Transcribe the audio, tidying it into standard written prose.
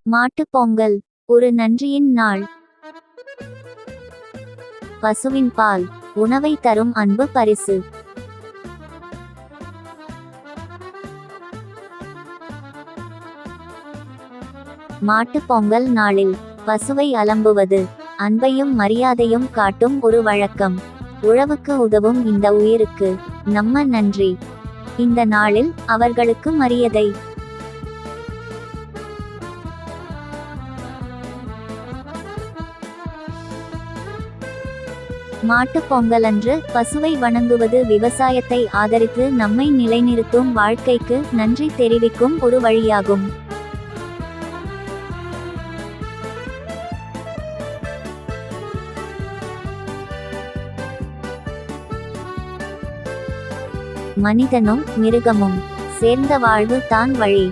மாட்டுப் பொங்கல் ஒரு நன்றியின் நாள். பசுவின் பால் உணவை தரும் அன்பு பரிசு. மாட்டுப் பொங்கல் நாளில் பசுவை அலம்புவது அன்பையும் மரியாதையும் காட்டும் ஒரு வழக்கம். உழவுக்கு உதவும் இந்த உயிருக்கு நம்ம நன்றி. இந்த நாளில் அவர்களுக்கு மரியாதை. மாட்டுப் பொங்கலன்று பசுவை வணங்குவது விவசாயத்தை ஆதரித்து நம்மை நிலைநிறுத்தும் வாழ்க்கைக்கு நன்றி தெரிவிக்கும் ஒரு வழியாகும். மனிதனும் மிருகமும் சேர்ந்த வாழ்வு தான் வழி.